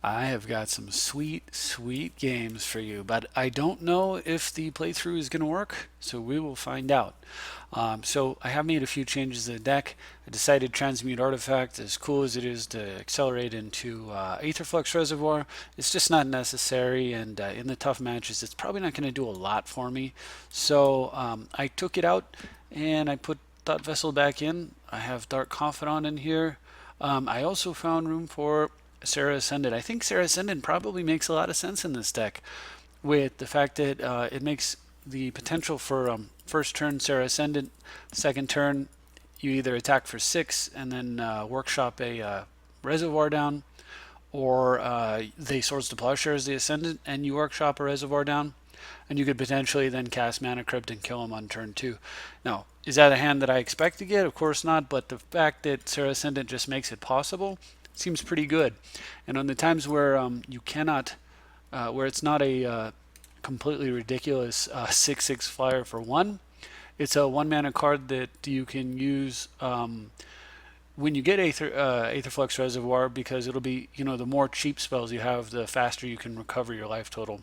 I have got some sweet, sweet games for you, but I don't know if the playthrough is going to work, so we will find out. So I have made a few changes to the deck. I decided Transmute Artifact, as cool as it is to accelerate into Aetherflux Reservoir, it's just not necessary, and in the tough matches, it's probably not going to do a lot for me. So I took it out, and I put Thought Vessel back in. I have Dark Confidant in here. I also found room for Serra Ascendant. I think Serra Ascendant probably makes a lot of sense in this deck with the fact that it makes the potential for first turn Serra Ascendant, second turn you either attack for 6 and then workshop a reservoir down, or they Swords to Plowshares the Ascendant and you workshop a reservoir down, and you could potentially then cast Mana Crypt and kill him on turn 2. Now, is that a hand that I expect to get? Of course not, but the fact that Serra Ascendant just makes it possible seems pretty good. And on the times where you cannot, where it's not a completely ridiculous 6/6 flyer for 1, it's a 1 mana card that you can use when you get Aetherflux Reservoir, because it'll be, the more cheap spells you have, the faster you can recover your life total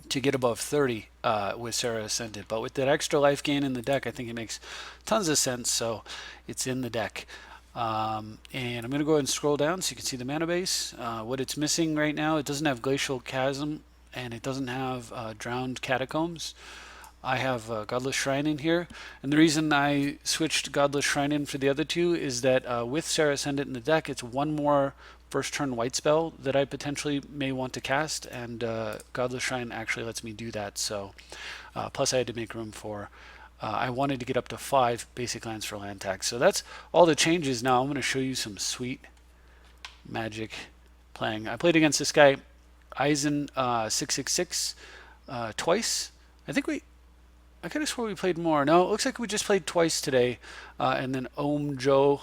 to get above 30 with Serra Ascended. But with that extra life gain in the deck, I think it makes tons of sense, so it's in the deck. And I'm going to go ahead and scroll down so you can see the mana base. What it's missing right now, it doesn't have Glacial Chasm, and it doesn't have Drowned Catacombs. I have Godless Shrine in here, and the reason I switched Godless Shrine in for the other two is that with Serra Ascendant in the deck, it's one more first turn white spell that I potentially may want to cast, and Godless Shrine actually lets me do that. So plus I had to make room for I wanted to get up to 5 basic lands for land tax. So that's all the changes. Now I'm going to show you some sweet Magic playing. I played against this guy Eisen 666 twice. I could have swore we played more. No, it looks like we just played twice today, and then Om Joe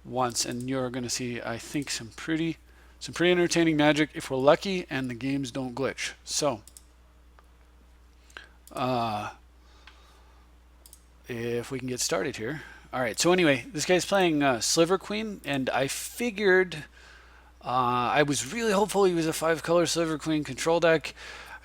once. And you're going to see, I think, some pretty entertaining Magic if we're lucky and the games don't glitch. So, if we can get started here. All right. So anyway, this guy's playing Sliver Queen, and I figured I was really hopeful he was a 5-color Sliver Queen control deck.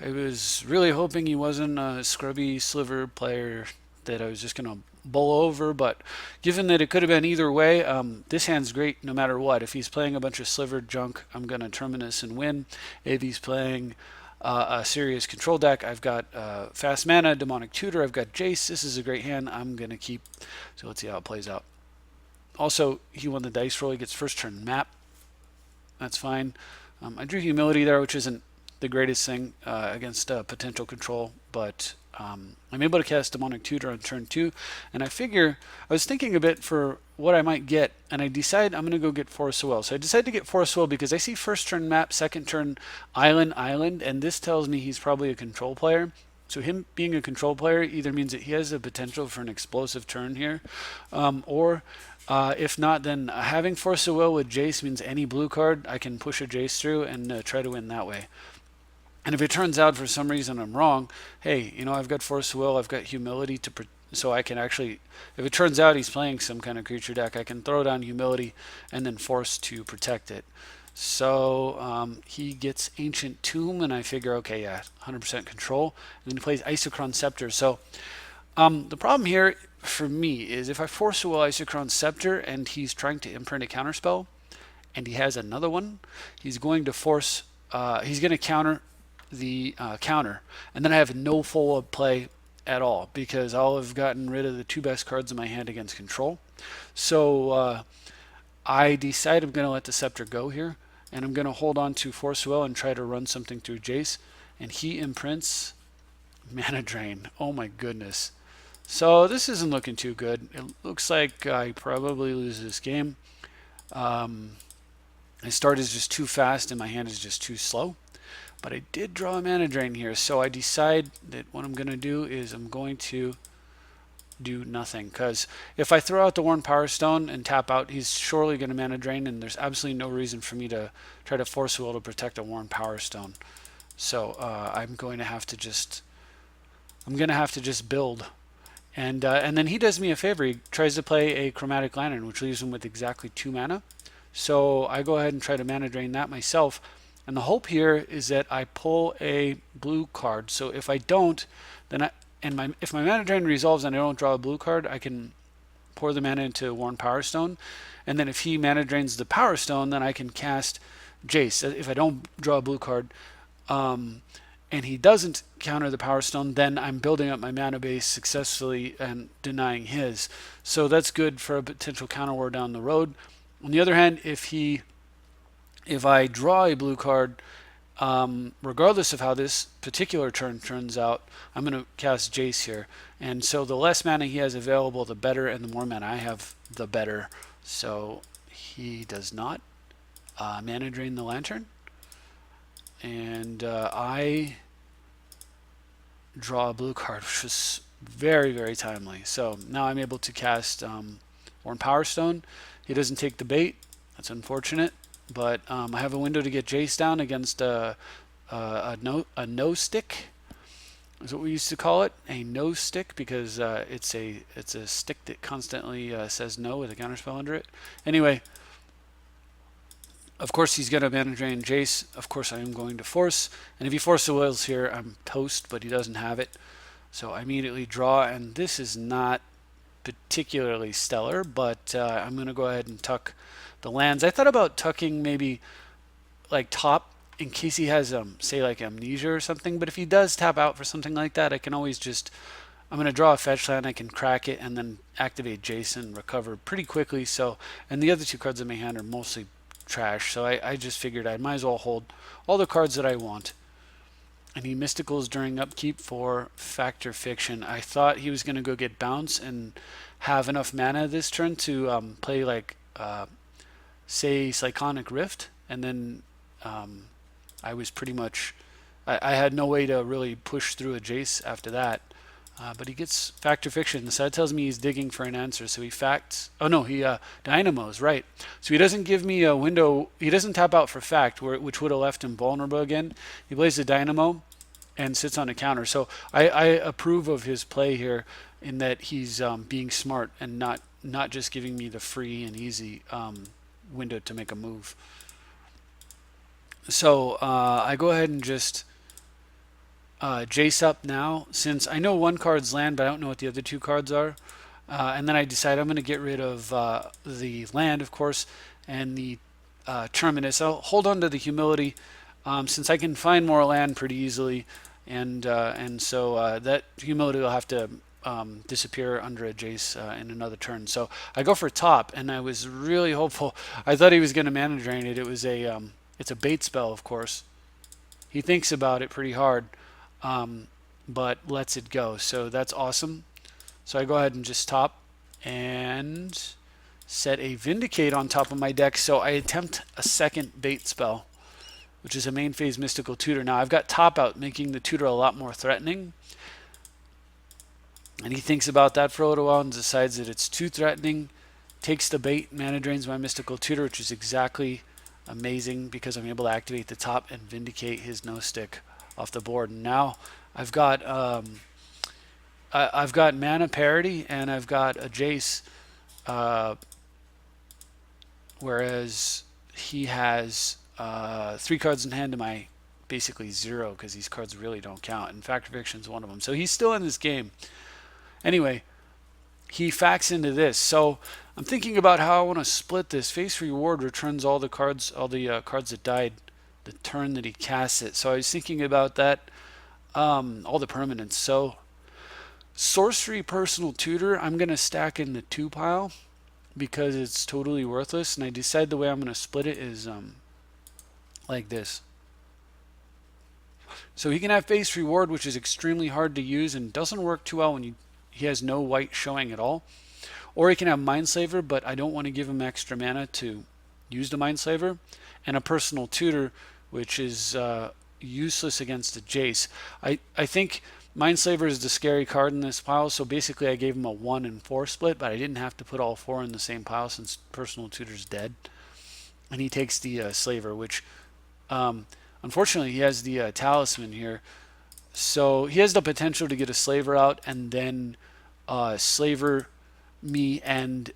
I was really hoping he wasn't a scrubby Sliver player that I was just going to bowl over, but given that it could have been either way, this hand's great no matter what. If he's playing a bunch of Sliver junk, I'm going to Terminus and win. If he's playing a serious control deck, I've got Fast Mana, Demonic Tutor, I've got Jace. This is a great hand I'm going to keep. So let's see how it plays out. Also, he won the dice roll. He gets first turn map. That's fine. I drew Humility there, which isn't the greatest thing against potential control, but I'm able to cast Demonic Tutor on turn 2, and I was thinking a bit for what I might get, and I decide I'm going to go get Forest of Will. So I decided to get Forest of Will because I see first turn map, second turn island, and this tells me he's probably a control player. So him being a control player either means that he has the potential for an explosive turn here, or if not, then having Force of Will with Jace means any blue card, I can push a Jace through and try to win that way. And if it turns out for some reason I'm wrong, hey, I've got Force of Will, I've got Humility so I can actually, if it turns out he's playing some kind of creature deck, I can throw down Humility and then Force to protect it. So he gets Ancient Tomb, and I figure, okay, yeah, 100% control. And then he plays Isochron Scepter. So the problem here for me is if I Force of Will Isochron Scepter and he's trying to imprint a counterspell, and he has another one, he's going to counter the counter, and then I have no follow-up play at all because I'll have gotten rid of the 2 best cards in my hand against control. So I decide I'm going to let the Scepter go here, and I'm going to hold on to Force Will and try to run something through Jace, and he imprints Mana Drain. Oh my goodness. So this isn't looking too good. It looks like I probably lose this game. My start is just too fast and my hand is just too slow. But I did draw a Mana Drain here, so I decide that what I'm going to do is I'm going to do nothing. Because if I throw out the Worn Power Stone and tap out, he's surely going to Mana Drain, and there's absolutely no reason for me to try to Force Will to protect a Worn Power Stone. So I'm going to have to just build. And then he does me a favor. He tries to play a Chromatic Lantern, which leaves him with exactly 2 mana. So I go ahead and try to Mana Drain that myself. And the hope here is that I pull a blue card. So if I don't, then if my mana drain resolves and I don't draw a blue card, I can pour the mana into Worn Power Stone. And then if he mana drains the Power Stone, then I can cast Jace. If I don't draw a blue card, and he doesn't counter the Power Stone, then I'm building up my mana base successfully and denying his. So that's good for a potential counter war down the road. On the other hand, if I draw a blue card, regardless of how this particular turn turns out, I'm going to cast Jace here. And so the less mana he has available, the better, and the more mana I have, the better. So he does not mana drain the Lantern. And I draw a blue card, which was very, very timely. So now I'm able to cast Worn Power Stone. He doesn't take the bait. That's unfortunate. But I have a window to get Jace down against a no stick, is what we used to call it, a no stick, because it's a stick that constantly says no with a counterspell under it. Anyway, of course he's going to mana drain Jace. Of course I am going to force, and if he force the wills here, I'm toast, but he doesn't have it. So I immediately draw, and this is not particularly stellar, but I'm going to go ahead and tuck the lands. I thought about tucking maybe like top in case he has say like amnesia or something, but if he does tap out for something like that, I can always just, I'm going to draw a fetch land, I can crack it and then activate Jason, recover pretty quickly. So, and the other two cards in my hand are mostly trash, so I just figured I might as well hold all the cards that I want. And he mysticals during upkeep for Factor Fiction. I thought he was going to go get bounce and have enough mana this turn to play like say Cyclonic Rift, and then I was pretty much, I had no way to really push through a Jace after that. But he gets Factor Fiction, so that tells me he's digging for an answer. So he facts, oh no, he dynamos, right. So he doesn't give me a window, he doesn't tap out for fact, which would have left him vulnerable again. He plays the dynamo and sits on a counter. So I approve of his play here in that he's being smart and not just giving me the free and easy window to make a move. So I go ahead and just Jace up now, since I know one card's land, but I don't know what the other two cards are. And then I decide I'm going to get rid of the land, of course, and the Terminus. I'll hold on to the Humility since I can find more land pretty easily, and so that Humility will have to disappear under a Jace in another turn. So I go for top, and I was really hopeful. I thought he was going to mana drain it. It was it's a bait spell, of course. He thinks about it pretty hard, but lets it go. So that's awesome. So I go ahead and just top and set a Vindicate on top of my deck. So I attempt a second bait spell, which is a main phase Mystical Tutor. Now I've got top out, making the tutor a lot more threatening. And he thinks about that for a little while and decides that it's too threatening, takes the bait, mana drains my Mystical Tutor, which is exactly amazing because I'm able to activate the top and Vindicate his no stick off the board. And now I've got mana parity and I've got a Jace, whereas he has 3 cards in hand to my basically 0, because these cards really don't count, and Factor Fiction is one of them. So he's still in this game. Anyway, he facts into this. So I'm thinking about how I want to split this. Face Reward returns all the cards that died the turn that he casts it. So I was thinking about that, all the permanents. So Sorcery Personal Tutor, I'm going to stack in the 2 pile because it's totally worthless. And I decide the way I'm going to split it is like this. So he can have Face Reward, which is extremely hard to use and doesn't work too well when he has no white showing at all. Or he can have Mindslaver, but I don't want to give him extra mana to use the Mindslaver. And a Personal Tutor, which is useless against a Jace. I think Mindslaver is the scary card in this pile, so basically I gave him a 1 and 4 split, but I didn't have to put all 4 in the same pile since Personal Tutor's dead. And he takes the Slaver, which unfortunately he has the Talisman here. So he has the potential to get a Slaver out and then Slaver me and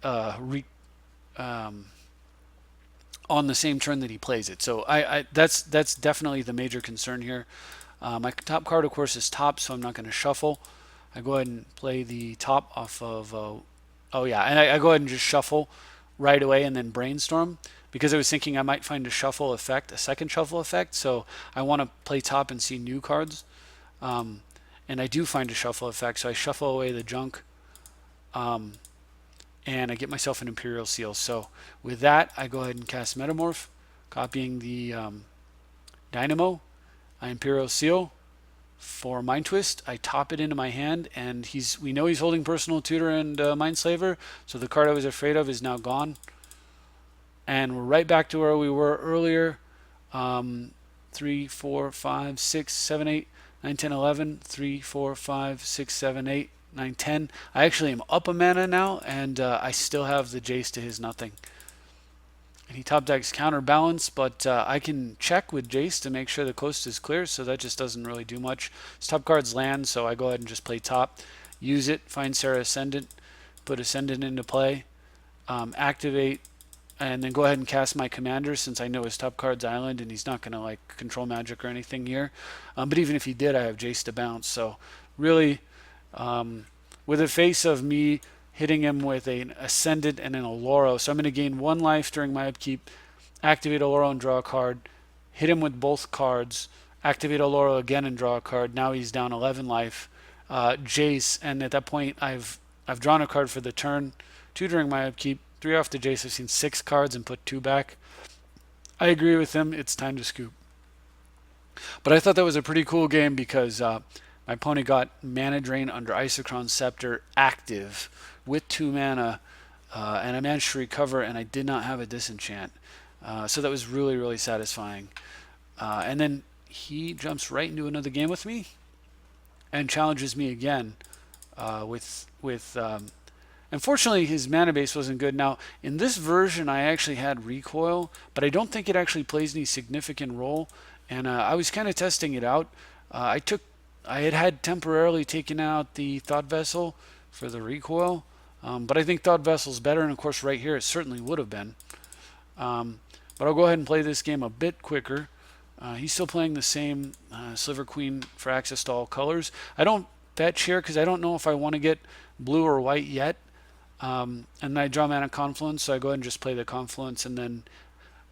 on the same turn that he plays it. So that's definitely the major concern here. My top card, of course, is top, so I'm not going to shuffle. I go ahead and play the top off of. Oh yeah, and I go ahead and just shuffle right away and then brainstorm because I was thinking I might find a shuffle effect, a second shuffle effect. So I want to play top and see new cards. Um, and I do find a shuffle effect, so I shuffle away the junk. Um, and I get myself an Imperial Seal. So with that, I go ahead and cast Metamorph, copying the Dynamo. I Imperial Seal for Mind Twist. I top it into my hand, and we know he's holding Personal Tutor and Mindslaver, so the card I was afraid of is now gone. And we're right back to where we were earlier. 3, 4, 5, 6, 7, 8, 9, 10, 11. 3, 4, 5, 6, 7, 8, 9, 10. I actually am up a mana now, and I still have the Jace to his nothing. And he top decks Counterbalance, but I can check with Jace to make sure the coast is clear, so that just doesn't really do much. His top card's land, so I go ahead and just play top. Use it, find Serra Ascendant, put Ascendant into play, activate, and then go ahead and cast my commander since I know his top card's Island and he's not going to like control magic or anything here. But even if he did, I have Jace to bounce. So really, with a face of me hitting him with an Ascendant and an Oloro, so I'm going to gain 1 life during my upkeep, activate Oloro and draw a card, hit him with both cards, activate Oloro again and draw a card. Now he's down 11 life. Jace, and at that point I've drawn a card for the turn, 2 during my upkeep, 3 off the Jace. I've seen 6 cards and put 2 back. I agree with him. It's time to scoop. But I thought that was a pretty cool game because my opponent got Mana Drain under Isochron Scepter active with 2 mana, and I managed to recover, and I did not have a disenchant. So that was really, really satisfying. And then he jumps right into another game with me and challenges me again with unfortunately, his mana base wasn't good. Now, in this version, I actually had recoil, but I don't think it actually plays any significant role. And I was kind of testing it out. I had temporarily taken out the Thought Vessel for the recoil, but I think Thought Vessel's better, and of course, right here, it certainly would have been. But I'll go ahead and play this game a bit quicker. He's still playing the same Sliver Queen for access to all colors. I don't fetch here because I don't know if I want to get blue or white yet. And I draw Mana Confluence, so I go ahead and just play the Confluence, and then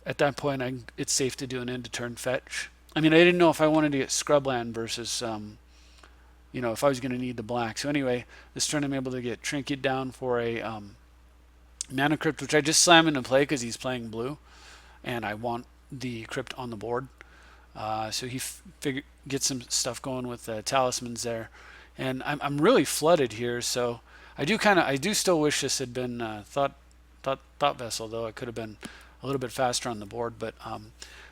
at that point it's safe to do an end to turn fetch. I mean, I didn't know if I wanted to get Scrubland versus, if I was going to need the black. So anyway, this turn I'm able to get Trinket down for a Mana Crypt, which I just slam into play because he's playing blue, and I want the Crypt on the board. So he gets some stuff going with the Talismans there. And I'm really flooded here, so I do still wish this had been Thought Vessel, though it could have been a little bit faster on the board. But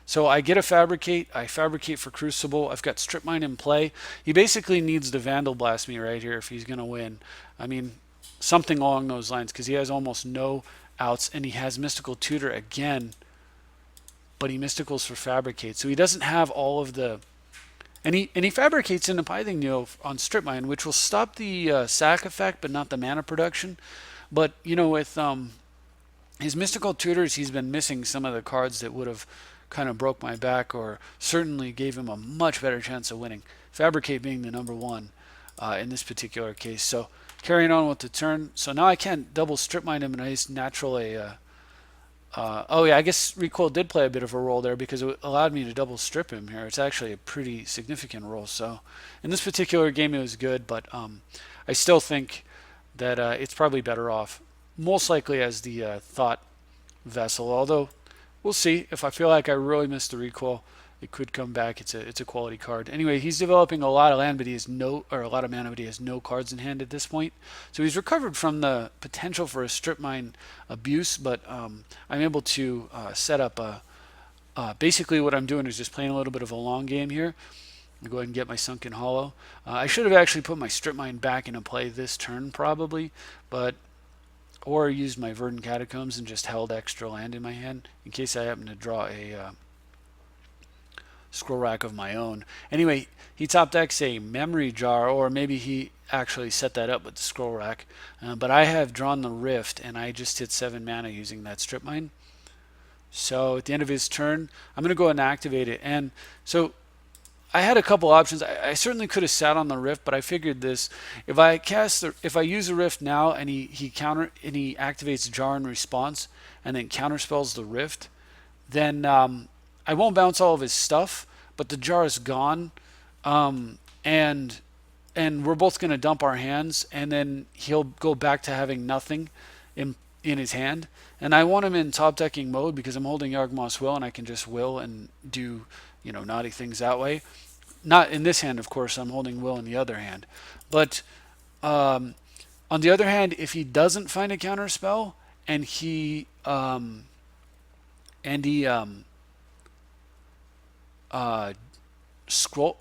so I get a Fabricate. I Fabricate for Crucible. I've got Strip Mine in play. He basically needs to Vandal Blast me right here if he's going to win. I mean, something along those lines, because he has almost no outs, and he has Mystical Tutor again, but he Mysticals for Fabricate. So he doesn't have all of the... And he fabricates into Pithing Needle on Strip Mine, which will stop the sack effect, but not the mana production. But with his Mystical Tutors, he's been missing some of the cards that would have kind of broke my back, or certainly gave him a much better chance of winning. Fabricate being the number 1 in this particular case. So carrying on with the turn. So now I can't double Strip Mine him, and I just natural oh yeah, I guess recoil did play a bit of a role there because it allowed me to double strip him here. It's actually a pretty significant role. So in this particular game it was good, but I still think that it's probably better off, most likely as the Thought Vessel. Although we'll see. If I feel like I really missed the recoil, it could come back. It's a quality card. Anyway, he's developing a lot of land, but he has a lot of mana, but he has no cards in hand at this point. So he's recovered from the potential for a Strip Mine abuse, but I'm able to set up basically what I'm doing is just playing a little bit of a long game here. I'll go ahead and get my Sunken Hollow. I should have actually put my Strip Mine back into play this turn probably, or used my Verdant Catacombs and just held extra land in my hand in case I happen to draw a Scroll Rack of my own. Anyway, he top decks a Memory Jar, or maybe he actually set that up with the Scroll Rack. But I have drawn the Rift, and I just hit 7 mana using that Strip Mine. So at the end of his turn, I'm going to go ahead and activate it. And so I had a couple options. I certainly could have sat on the rift, but I figured this: if I use a rift now and he activates jar in response and then counterspells the rift, then I won't bounce all of his stuff, but the jar is gone, um, and we're both going to dump our hands, and then he'll go back to having nothing in his hand. And I want him in top decking mode because I'm holding Yawgmoth's Will, and I can just will and do naughty things that way. Not in this hand, of course. I'm holding Will in the other hand, but on the other hand, if he doesn't find a counter spell and he and he scroll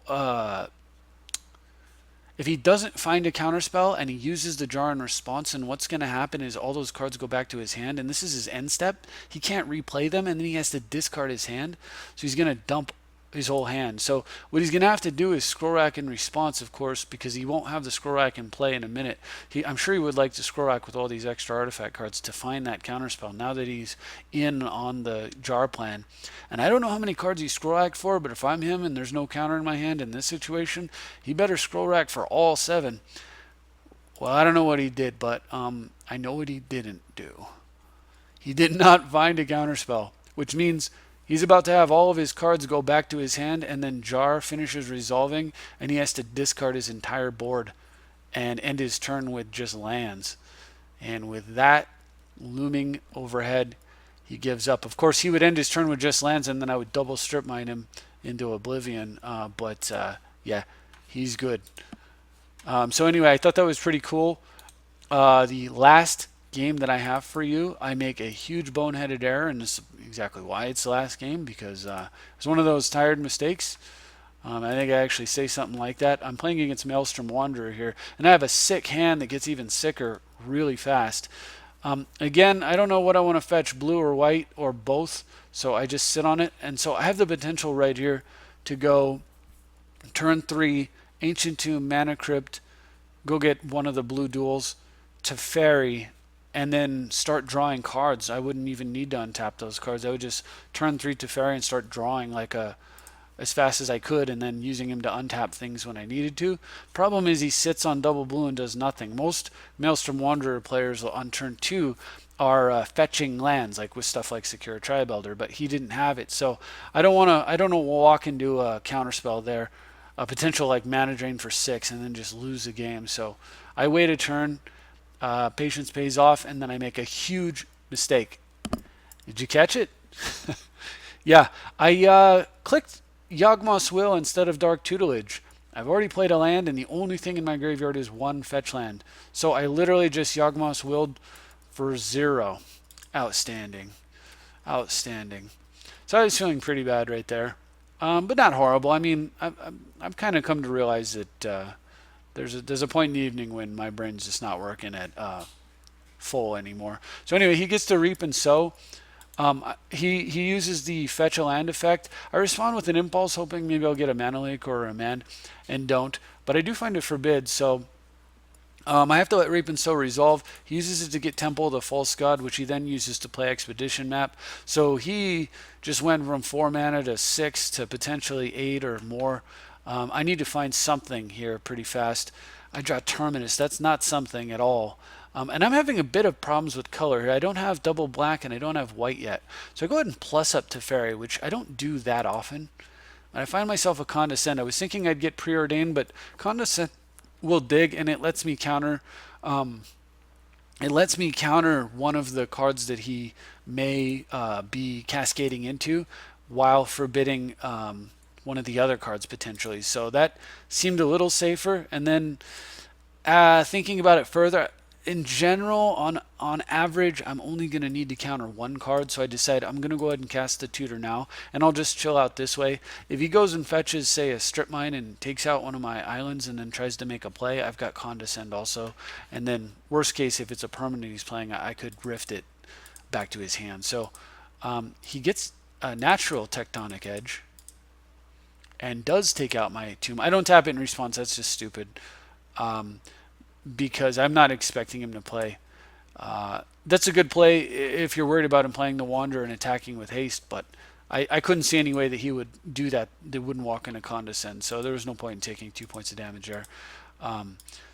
if he doesn't find a counterspell and he uses the jar in response, and what's going to happen is all those cards go back to his hand, and this is his end step. He can't replay them, and then he has to discard his hand. So he's going to dump his whole hand. So what he's going to have to do is scroll rack in response, of course, because he won't have the scroll rack in play in a minute. I'm sure he would like to scroll rack with all these extra artifact cards to find that counterspell now that he's in on the jar plan. And I don't know how many cards he scroll racked for, but if I'm him and there's no counter in my hand in this situation, he better scroll rack for all 7. Well, I don't know what he did, but I know what he didn't do. He did not find a counterspell, which means he's about to have all of his cards go back to his hand, and then Jar finishes resolving, and he has to discard his entire board and end his turn with just lands. And with that looming overhead, he gives up. Of course, he would end his turn with just lands, and then I would double strip mine him into oblivion. But yeah, he's good. So anyway, I thought that was pretty cool. The last game that I have for you, I make a huge boneheaded error, and this is exactly why it's the last game, because it's one of those tired mistakes. I think I actually say something like that. I'm playing against Maelstrom Wanderer here, and I have a sick hand that gets even sicker really fast. Again, I don't know what I want to fetch, blue or white or both, so I just sit on it. And so I have the potential right here to go turn 3, Ancient Tomb, Mana Crypt, go get one of the blue duels to Fairy, and then start drawing cards. I wouldn't even need to untap those cards. I would just turn 3 to Fairy and start drawing as fast as I could, and then using him to untap things when I needed to. Problem is he sits on double blue and does nothing. Most Maelstrom Wanderer players on turn 2 are fetching lands, like with stuff like Secure Tribe Elder, but he didn't have it. So I don't want to walk into a counterspell there, a potential like mana drain for 6, and then just lose the game. So I wait a turn. Patience pays off, and then I make a huge mistake. Did you catch it? Yeah, I clicked Yawgmoth's Will instead of Dark Tutelage. I've already played a land, and the only thing in my graveyard is 1 fetch land. So I literally just Yawgmoth's Willed for 0. Outstanding. Outstanding. So I was feeling pretty bad right there. But not horrible. I mean, I've kind of come to realize that there's a point in the evening when my brain's just not working at full anymore. So anyway, he gets to Reap and Sow. He uses the fetch a land effect. I respond with an impulse, hoping maybe I'll get a mana leak or a man, and don't. But I do find it forbid, so I have to let Reap and Sow resolve. He uses it to get Temple of the False God, which he then uses to play Expedition Map. So he just went from 4 mana to 6 to potentially 8 or more. I need to find something here pretty fast. I draw Terminus. That's not something at all. And I'm having a bit of problems with color here. I don't have double black and I don't have white yet. So I go ahead and plus up to Fairy, which I don't do that often. And I find myself a Condescend. I was thinking I'd get Preordained, but Condescend will dig, and it lets me counter one of the cards that he may be cascading into while forbidding one of the other cards potentially. So that seemed a little safer. And then thinking about it further, in general, on average, I'm only going to need to counter 1 card. So I decide I'm going to go ahead and cast the Tutor now, and I'll just chill out this way. If he goes and fetches, say, a Strip Mine and takes out one of my islands and then tries to make a play, I've got Condescend also. And then worst case, if it's a permanent he's playing, I could rift it back to his hand. So he gets a natural Tectonic Edge and does take out my Tomb. I don't tap it in response. That's just stupid. Because I'm not expecting him to play That's a good play if you're worried about him playing the Wander and attacking with haste, but I couldn't see any way that he would do that. They wouldn't walk in a Condescend, so there was no point in taking 2 points of damage there.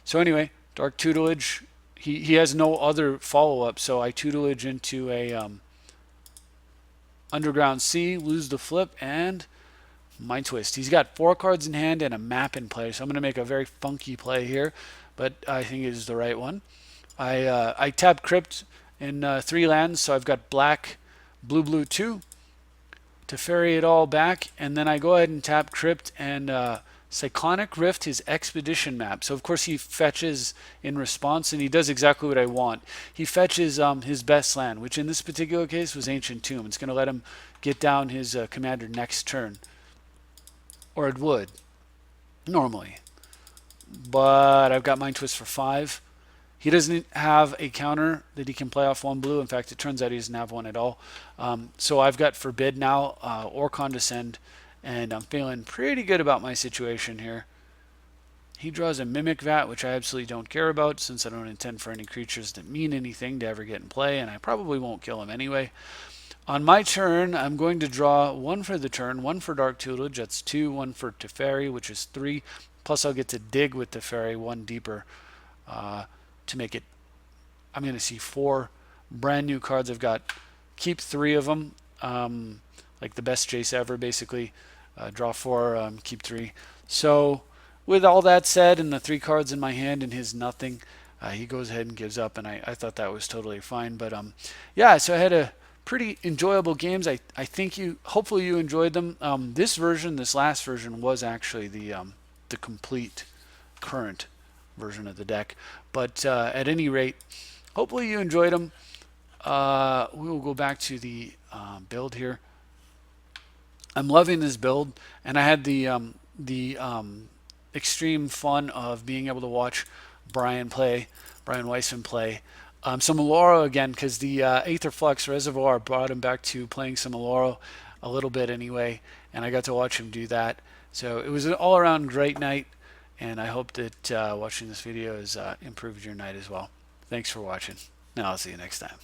So anyway, Dark Tutelage. He has no other follow-up, so I tutelage into a Underground Sea, lose the flip, and Mind Twist. He's got 4 cards in hand and a map in play, so I'm going to make a very funky play here, but I think it is the right one. I tap Crypt in 3 lands, so I've got black, blue, blue 2 to ferry it all back, and then I go ahead and tap Crypt and Cyclonic Rift his Expedition map. So of course he fetches in response, and he does exactly what I want. He fetches his best land, which in this particular case was Ancient Tomb. It's going to let him get down his commander next turn, or it would normally. But I've got Mind Twist for 5. He doesn't have a counter that he can play off 1 blue. In fact, it turns out he doesn't have one at all. So I've got Forbid now, or Condescend, and I'm feeling pretty good about my situation here. He draws a Mimic Vat, which I absolutely don't care about, since I don't intend for any creatures that mean anything to ever get in play, and I probably won't kill him anyway. On my turn, I'm going to draw 1 for the turn, 1 for Dark Tutelage, that's 2, 1 for Teferi, which is 3, plus I'll get to dig with Teferi 1 deeper to make it. I'm going to see 4 brand new cards. I've got keep 3 of them, like the best chase ever, basically. Draw 4, keep 3. So with all that said, and the 3 cards in my hand and his nothing, he goes ahead and gives up, and I thought that was totally fine. But yeah, so I had a pretty enjoyable games. I think hopefully you enjoyed them. This last version was actually the complete current version of the deck. But at any rate, hopefully you enjoyed them. We will go back to the build here. I'm loving this build, and I had the extreme fun of being able to watch Brian Weissman play some Oloro again, because the Aetherflux Reservoir brought him back to playing some Oloro a little bit anyway, and I got to watch him do that. So it was an all-around great night, and I hope that watching this video has improved your night as well. Thanks for watching. Now I'll see you next time.